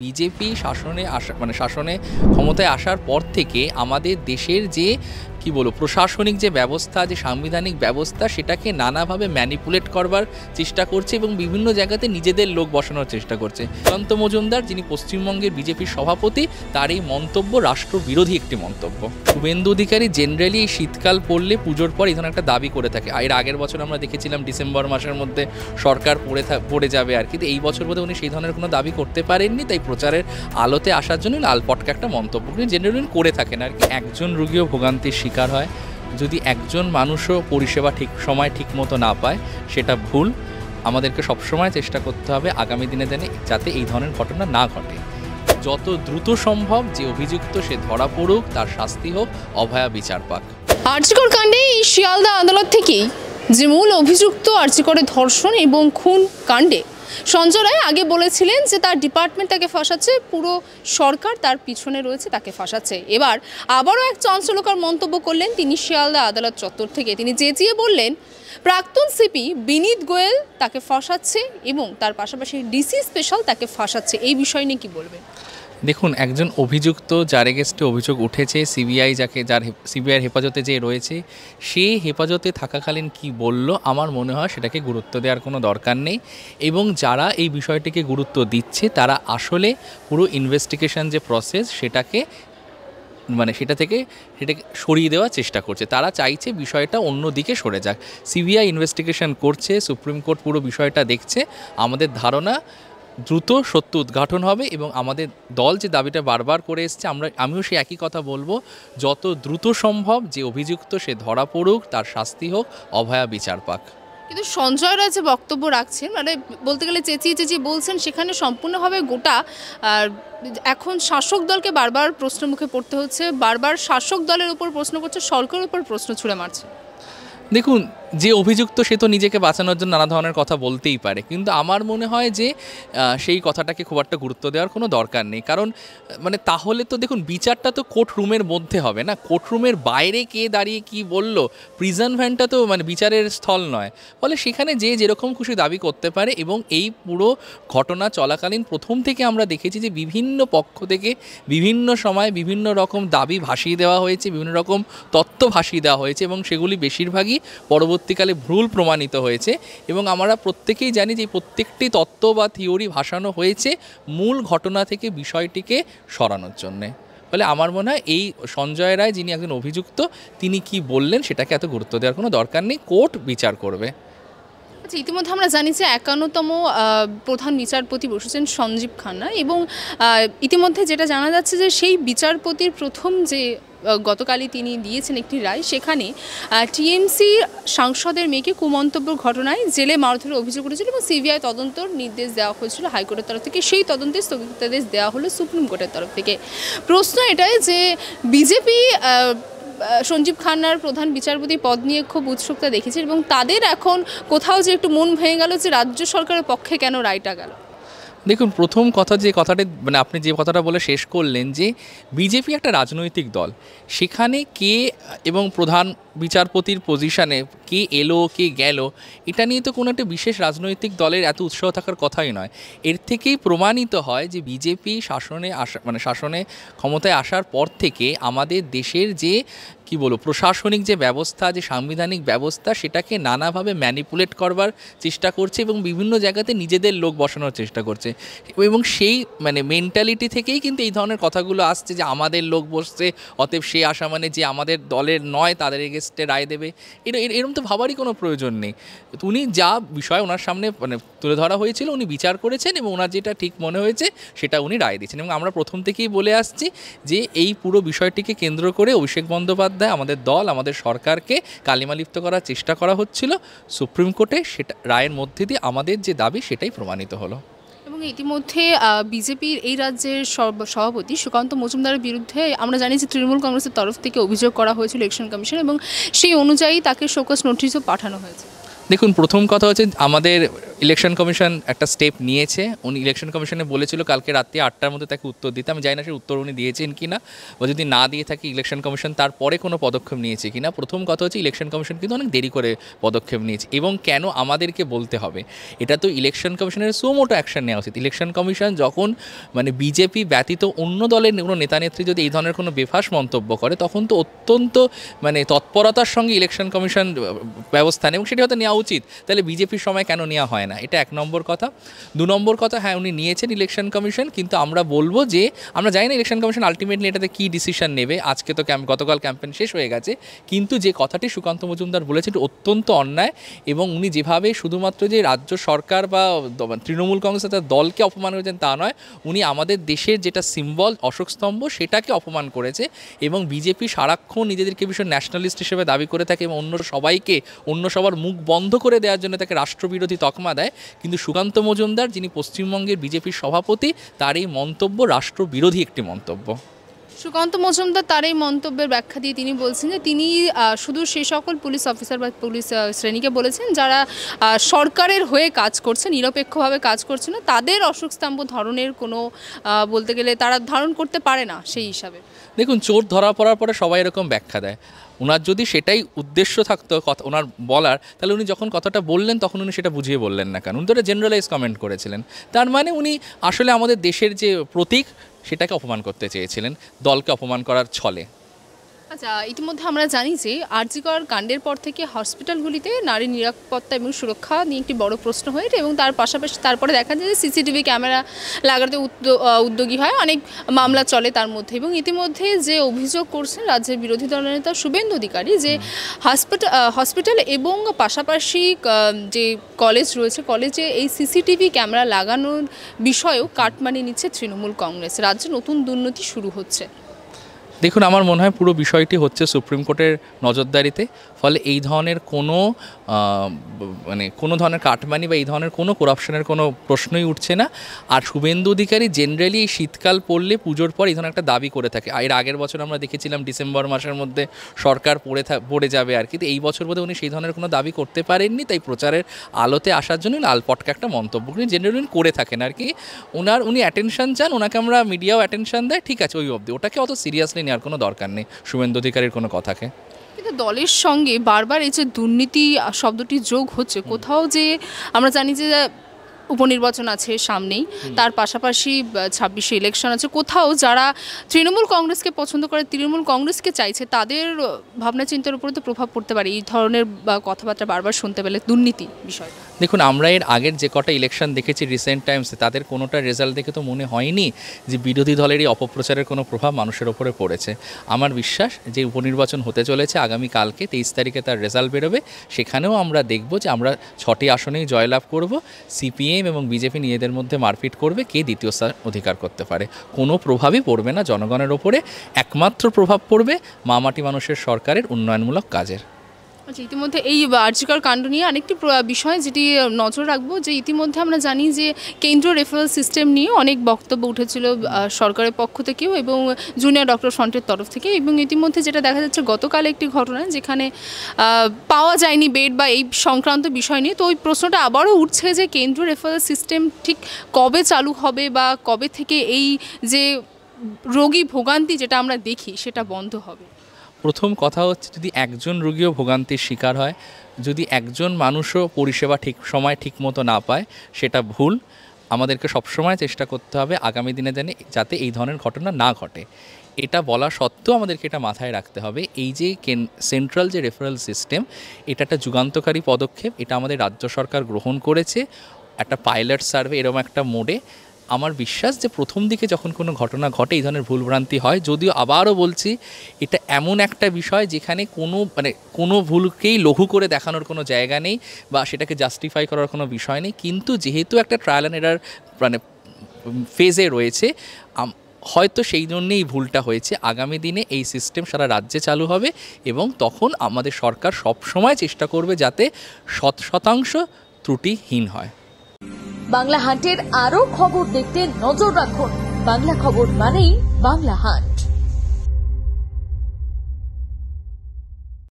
BJP শাসনে আসা মানে শাসনে ক্ষমতায় আসার পর থেকে আমাদের দেশের যে কি বলবো প্রশাসনিক যে ব্যবস্থা, যে সাংবিধানিক ব্যবস্থা, সেটাকে নানাভাবে ম্যানিপুলেট করবার চেষ্টা করছে এবং বিভিন্ন জায়গাতে নিজেদের লোক বসানোর চেষ্টা করছে। সুকান্ত মজুমদার, যিনি পশ্চিমবঙ্গের বিজেপির সভাপতি, তার এই মন্তব্য রাষ্ট্রবিরোধী একটি মন্তব্য। শুভেন্দু অধিকারী জেনারেলি এই শীতকাল পড়লে পুজোর পর এই ধরনের একটা দাবি করে থাকে। এর আগের বছর আমরা দেখেছিলাম ডিসেম্বর মাসের মধ্যে সরকার পড়ে যাবে আর কিন্তু এই বছর বোধহয় উনি সেই ধরনের কোনো দাবি করতে পারেননি, তাই প্রচারের আলোতে আসার জন্য লালপটকা একটা মন্তব্য জেনারেলি করে থাকেন আর কি। একজন রোগীও ভোগান্তির শিকার হয়, যদি একজন মানুষও পরিষেবা ঠিক মতো না পায় সেটা ভুল। আমাদেরকে সবসময় চেষ্টা করতে হবে আগামী দিনে যাতে এই ধরনের ঘটনা না ঘটে। যত দ্রুত সম্ভব যে অভিযুক্ত সে ধরা পড়ুক, তার শাস্তি হোক, অভয়া বিচার পাক। আরজিকর কাণ্ডে এই শিয়ালদা আদালত থেকেই যে মূল অভিযুক্ত আরজিকরের ধর্ষণ এবং খুন কাণ্ডে সঞ্জয় রায় আগে বলেছিলেন যে তার ডিপার্টমেন্ট তাকে ফাঁসাচ্ছে, পুরো সরকার তার পিছনে রয়েছে, তাকে ফাঁসাচ্ছে। এবার আবারও এক চাঞ্চল্যকর মন্তব্য করলেন তিনি শিয়ালদা আদালত চত্বর থেকে। তিনি চেঁচিয়ে বললেন প্রাক্তন সিপি বিনীত গোয়েল তাকে ফাঁসাচ্ছে এবং তার পাশাপাশি ডিসি স্পেশাল তাকে ফাঁসাচ্ছে। এই বিষয় নিয়ে কি বলবেন? দেখুন, একজন অভিযুক্ত যার এগেস্টে অভিযোগ উঠেছে, যার সিবিআইয়ের হেফাজতে যে রয়েছে, সে হেফাজতে থাকাকালীন কি বলল, আমার মনে হয় সেটাকে গুরুত্ব দেওয়ার কোনো দরকার নেই। এবং যারা এই বিষয়টিকে গুরুত্ব দিচ্ছে তারা আসলে পুরো ইনভেস্টিগেশন যে প্রসেস সেটাকে সেটাকে সরিয়ে দেওয়ার চেষ্টা করছে। তারা চাইছে বিষয়টা অন্য দিকে সরে যাক। সিবিআই ইনভেস্টিগেশন করছে, সুপ্রিম কোর্ট পুরো বিষয়টা দেখছে। আমাদের ধারণা দ্রুত সত্য উদ্ঘাটন হবে এবং আমাদের দল যে দাবিটা বারবার করে এসছে, আমিও সেই একই কথা বলবো, যত দ্রুত সম্ভব যে অভিযুক্ত সে ধরা পড়ুক, তার শাস্তি হোক, অভয়া বিচার পাক। কিন্তু সঞ্জয় রায় যে বক্তব্য রাখছেন, বলতে গেলে চেঁচিয়ে বলছেন, সেখানে সম্পূর্ণভাবে গোটা এখন শাসক দলকে বারবার প্রশ্নের মুখে পড়তে হচ্ছে, বারবার শাসক দলের উপর প্রশ্ন করছে, সরকারের উপর প্রশ্ন ছুড়ে মারছে। দেখুন, যে অভিযুক্ত সে তো নিজেকে বাঁচানোর জন্য নানা ধরনের কথা বলতেই পারে, কিন্তু আমার মনে হয় যে সেই কথাটাকে খুব একটা গুরুত্ব দেওয়ার কোনো দরকার নেই। কারণ তাহলে তো দেখুন, বিচারটা তো কোর্ট রুমের মধ্যে হবে না, কোর্ট রুমের বাইরে কে দাঁড়িয়ে কি বলল। প্রিজন ভ্যানটা তো বিচারের স্থল নয়, ফলে সেখানে যে যেরকম খুশি দাবি করতে পারে। এবং এই পুরো ঘটনা চলাকালীন প্রথম থেকে আমরা দেখেছি যে বিভিন্ন পক্ষ থেকে বিভিন্ন সময় বিভিন্ন রকম দাবি ভাসিয়ে দেওয়া হয়েছে, বিভিন্ন রকম তত্ত্ব ভাসিয়ে দেওয়া হয়েছে এবং সেগুলি বেশিরভাগই পরবর্তীকালে ভুল প্রমাণিত হয়েছে। এবং আমরা প্রত্যেকেই জানি যে প্রত্যেকটি তত্ত্ব বা থিওরি ভাসানো হয়েছে মূল ঘটনা থেকে বিষয়টিকে সরানোর জন্যে। ফলে আমার মনে হয় এই সঞ্জয় রায়, যিনি একজন অভিযুক্ত, তিনি কি বললেন সেটাকে এত গুরুত্ব দেওয়ার কোনো দরকার নেই, কোর্ট বিচার করবে। আচ্ছা, ইতিমধ্যে আমরা জানি যে 51তম প্রধান বিচারপতি বসেছেন সঞ্জীব খান্না এবং ইতিমধ্যে যেটা জানা যাচ্ছে যে সেই বিচারপতির প্রথম যে গতকালই তিনি দিয়েছেন একটি রায়, সেখানে টিএমসি সাংসদের মেয়েকে কুমন্তব্যের ঘটনায় জেলে মারধরের অভিযোগ উঠেছিল এবং সিবিআই তদন্তর নির্দেশ দেওয়া হয়েছিল হাইকোর্টের তরফ থেকে। সেই তদন্তে স্থগিতাদেশ দেওয়া হলো সুপ্রিম কোর্টের তরফ থেকে। প্রশ্ন এটাই যে বিজেপি সঞ্জীব খান্নার প্রধান বিচারপতি পদ নিয়ে খুব উৎসুকতা দেখেছে এবং তাদের এখন কোথাও যে একটু মন ভেঙে গেল যে রাজ্য সরকারের পক্ষে কেন রায়টা গেল। দেখুন, প্রথম কথা যে কথাটা আপনি যে কথাটা বলে শেষ করলেন, যে বিজেপি একটা রাজনৈতিক দল, সেখানে কে এবং প্রধান বিচারপতির পজিশানে কে এলো কে গেল, এটা নিয়ে তো কোনো একটা বিশেষ রাজনৈতিক দলের এত উৎসাহ থাকার কথাই নয়। এর থেকেই প্রমাণিত হয় যে বিজেপি শাসনে ক্ষমতায় আসার পর থেকে আমাদের দেশের যে কি বলবো প্রশাসনিক যে ব্যবস্থা, যে সাংবিধানিক ব্যবস্থা, সেটাকে নানাভাবে ম্যানিপুলেট করবার চেষ্টা করছে এবং বিভিন্ন জায়গাতে নিজেদের লোক বসানোর চেষ্টা করছে। এবং সেই মেন্টালিটি থেকেই কিন্তু এই ধরনের কথাগুলো আসছে যে আমাদের লোক বসছে, অতএব সে আসা যে আমাদের দলের নয়, তাদের এগেস্টে রায় দেবে। এরকম তো ভাবারই কোনো প্রয়োজন নেই। উনি যা বিষয় ওনার সামনে তুলে ধরা হয়েছিল উনি বিচার করেছেন এবং ওনার যেটা ঠিক মনে হয়েছে সেটা উনি রায় দিয়েছেন। এবং আমরা প্রথম থেকেই বলে আসছি যে এই পুরো বিষয়টিকে কেন্দ্র করে অভিষেক বন্দ্যোপাধ্যায়, আমাদের দল, আমাদের সরকারকে কালিমালিপ্ত করার চেষ্টা করা হচ্ছিল। সুপ্রিম কোর্টে সেটা রায়ের মধ্যে দিয়ে আমাদের যে দাবি সেটাই প্রমাণিত হলো। এবং ইতিমধ্যে বিজেপির এই রাজ্যের সভাপতি সুকান্ত মজুমদারের বিরুদ্ধে আমরা জানি যে তৃণমূল কংগ্রেসের তরফ থেকে অভিযোগ করা হয়েছিল ইলেকশন কমিশন এবং সেই অনুযায়ী তাকে শোকজ নোটিশও পাঠানো হয়েছে। দেখুন, প্রথম কথা হচ্ছে আমাদের ইলেকশন কমিশন একটা স্টেপ নিয়েছে। উনি ইলেকশন কমিশনে বলেছিল কালকে রাত্রি 8টার মধ্যে তাকে উত্তর দিতে। আমি জানি না সেই উত্তর উনি দিয়েছেন কি না, বা যদি না দিয়ে থাকে ইলেকশন কমিশন তারপরে কোনো পদক্ষেপ নিয়েছে কি না। প্রথম কথা হচ্ছে ইলেকশন কমিশন কিন্তু অনেক দেরি করে পদক্ষেপ নিয়েছে, এবং কেন আমাদেরকে বলতে হবে? এটা তো ইলেকশন কমিশনের সুমোটো অ্যাকশন নেওয়া উচিত। ইলেকশন কমিশন যখন মানে বিজেপি ব্যতীত অন্য দলের কোনো নেতানেত্রী যদি এই ধরনের কোনো বেফাস মন্তব্য করে, তখন তো অত্যন্ত মানে তৎপরতার সঙ্গে ইলেকশন কমিশন ব্যবস্থা নেয়, এবং সেটা হয়তো নেওয়া উচিত। তাহলে বিজেপির সময় কেন নেওয়া হয় না? এটা 1 নম্বর কথা। 2 নম্বর কথা, হ্যাঁ উনি নিয়েছেন ইলেকশন কমিশন, কিন্তু আমরা বলবো যে আমরা জানি না ইলেকশন কমিশন আলটিমেটলি এটাতে কী ডিসিশন নেবে। আজকে তো গতকাল ক্যাম্পেইন শেষ হয়ে গেছে, কিন্তু যে কথাটি সুকান্ত মজুমদার বলেছেন এটা অত্যন্ত অন্যায়, এবং উনি যেভাবে শুধুমাত্র যে রাজ্য সরকার বা তৃণমূল কংগ্রেস তার দলকে অপমান করেছেন তা নয়, উনি আমাদের দেশের যেটা সিম্বল অশোক স্তম্ভ সেটাকে অপমান করেছে। এবং বিজেপি সারাক্ষণ নিজেদেরকে ভীষণ ন্যাশনালিস্ট হিসেবে দাবি করে থাকে, এবং অন্য সবার মুখ বন্ধ করে দেওয়ার জন্য তাকে রাষ্ট্রবিরোধী তকমা দেয়। কিন্তু সুকান্ত মজুমদার, যিনি পশ্চিমবঙ্গের বিজেপির সভাপতি, তার এই মন্তব্য রাষ্ট্রবিরোধী একটি মন্তব্য। সুকান্ত মজুমদার তার এই মন্তব্যের ব্যাখ্যা দিয়ে তিনি বলছেন যে তিনি শুধু সেই সকল পুলিশ অফিসার বা পুলিশ শ্রেণীকে বলেছেন যারা সরকারের হয়ে কাজ করছে, নিরপেক্ষভাবে কাজ করছে না, তাদের অশোক স্তম্ভ ধরনের কোনো বলতে গেলে তারা ধারণ করতে পারে না সেই হিসাবে। দেখুন, চোর ধরা পড়ার পরে সবাই এরকম ব্যাখ্যা দেয়। ওনার যদি সেটাই উদ্দেশ্য থাকতো কথা ওনার বলার, তাহলে উনি যখন কথাটা বললেন তখন উনি সেটা বুঝিয়ে বললেন না কেন? উনি তো একটা জেনারেলাইজ কমেন্ট করেছিলেন। তার মানে উনি আসলে আমাদের দেশের যে প্রতীক সেটাকে অপমান করতে চেয়েছিলেন, দলকে অপমান করার ছলে। আচ্ছা, ইতিমধ্যে আমরা জানি যে আরজিকর কাণ্ডের পর থেকে হসপিটালগুলিতে নারী নিরাপত্তা এবং সুরক্ষা নিয়ে একটি বড় প্রশ্ন হয়ে, এবং তার পাশাপাশি তারপরে দেখা যায় যে সিসিটিভি ক্যামেরা লাগাতে উদ্যোগী হয়, অনেক মামলা চলে তার মধ্যে। এবং ইতিমধ্যে যে অভিযোগ করছেন রাজ্যের বিরোধী দলনেতা শুভেন্দু অধিকারী যে হসপিটাল এবং পাশাপাশি যে কলেজ রয়েছে, কলেজে এই সিসিটিভি ক্যামেরা লাগানোর বিষয়েও কাটমানি নিচ্ছে তৃণমূল কংগ্রেস। রাজ্যে নতুন দুর্নীতি শুরু হচ্ছে। দেখুন, আমার মনে হয় পুরো বিষয়টি হচ্ছে সুপ্রিম কোর্টের নজরদারিতে। ফলে এই ধরনের কোনো ধরনের কাটমানি বা এই ধরনের কোনো করাপশনের কোনো প্রশ্নই উঠছে না। আর শুভেন্দু অধিকারী জেনারেলি শীতকাল পড়লে পুজোর পর এই ধরনের একটা দাবি করে থাকে। এর আগের বছর আমরা দেখেছিলাম ডিসেম্বর মাসের মধ্যে সরকার পড়ে যাবে আর কি। তো এই বছর বোধহয় উনি সেই ধরনের কোনো দাবি করতে পারেননি, তাই প্রচারের আলোতে আসার জন্য আলপটকা একটা মন্তব্য উনি জেনারেলি করে থাকেন আর কি। উনি অ্যাটেনশন চান, ওনাকে আমরা মিডিয়াও অ্যাটেনশন দেয়, ঠিক আছে, ওই অবধি। ওটাকে অত সিরিয়াসলি নেওয়ার কোনো দরকার নেই শুভেন্দু অধিকারীর কোনো কথাকে। কিন্তু দলের সঙ্গে বারবার এই যে দুর্নীতি শব্দটি যোগ হচ্ছে, কোথাও যে আমরা জানি যে উপনির্বাচন আছে সামনেই, তার পাশাপাশি 26শে ইলেকশন আছে, কোথাও যারা তৃণমূল কংগ্রেসকে পছন্দ করে, তৃণমূল কংগ্রেসকে চাইছে, তাদের ভাবনা চিন্তার উপরে তো প্রভাব পড়তে পারে এই ধরনের কথাবার্তা বারবার শুনতে পেলে দুর্নীতি বিষয়। দেখুন, আমরা এর আগের যে কটা ইলেকশন দেখেছি রিসেন্ট টাইমসে, তাদের কোনোটা রেজাল্ট দেখে তো মনে হয়নি যে বিরোধী দলের এই অপপ্রচারের কোনো প্রভাব মানুষের ওপরে পড়েছে। আমার বিশ্বাস যে উপনির্বাচন হতে চলেছে আগামীকালকে 23 তারিখে তার রেজাল্ট বেরোবে, সেখানেও আমরা দেখব যে আমরা 6টি আসনেই জয়লাভ করব। সিপিএম এবং বিজেপি নিজেদের মধ্যে মারপিট করবে কে দ্বিতীয় স্থান অধিকার করতে পারে। কোনো প্রভাবই পড়বে না জনগণের ওপরে, একমাত্র প্রভাব পড়বে মামাটি মানুষের সরকারের উন্নয়নমূলক কাজের। আচ্ছা, ইতিমধ্যে এই আরজিকর কাণ্ড নিয়ে আরেকটি বিষয় যেটি নজর রাখবো, যে ইতিমধ্যে আমরা জানি যে কেন্দ্রীয় রেফারেল সিস্টেম নিয়ে অনেক বক্তব্য উঠেছিল সরকারের পক্ষ থেকেও এবং জুনিয়র ডক্টর ফ্রন্টের তরফ থেকে। এবং ইতিমধ্যে যেটা দেখা যাচ্ছে গতকাল একটি ঘটনা যেখানে পাওয়া যায়নি বেড বা এই সংক্রান্ত বিষয় নিয়ে, তো ওই প্রশ্নটা আবারও উঠছে যে কেন্দ্রীয় রেফারেল সিস্টেম ঠিক কবে চালু হবে বা কবে থেকে এই যে রোগী ভোগান্তি যেটা আমরা দেখি সেটা বন্ধ হবে। প্রথম কথা হচ্ছে, যদি একজন রোগীও ভোগান্তির শিকার হয়, যদি একজন মানুষও পরিষেবা ঠিক সময় ঠিক মতো না পায়, সেটা ভুল। আমাদেরকে সবসময় চেষ্টা করতে হবে আগামী দিনে যাতে এই ধরনের ঘটনা না ঘটে। এটা বলা সত্ত্বেও আমাদেরকে এটা মাথায় রাখতে হবে, এই যে সেন্ট্রাল যে রেফারেল সিস্টেম, এটা একটা যুগান্তকারী পদক্ষেপ। এটা আমাদের রাজ্য সরকার গ্রহণ করেছে একটা পাইলট সার্ভে এরকম একটা মোডে। আমার বিশ্বাস যে প্রথম দিকে যখন কোনো ঘটনা ঘটে এই ধরনের ভুলভ্রান্তি হয়, যদিও আবারও বলছি এটা এমন একটা বিষয় যেখানে কোনো ভুলকেই লঘু করে দেখানোর কোনো জায়গা নেই বা সেটাকে জাস্টিফাই করার কোনো বিষয় নেই। কিন্তু যেহেতু একটা ট্রায়াল অ্যান্ড এরার ফেজে রয়েছে, হয়তো সেই জন্যেই ভুলটা হয়েছে। আগামী দিনে এই সিস্টেম সারা রাজ্যে চালু হবে এবং তখন আমাদের সরকার সবসময় চেষ্টা করবে যাতে 100% ত্রুটিহীন হয়। বাংলা হান্টের আরো খবর দেখতে নজর রাখুন। বাংলা খবর মানেই বাংলা হান্ট।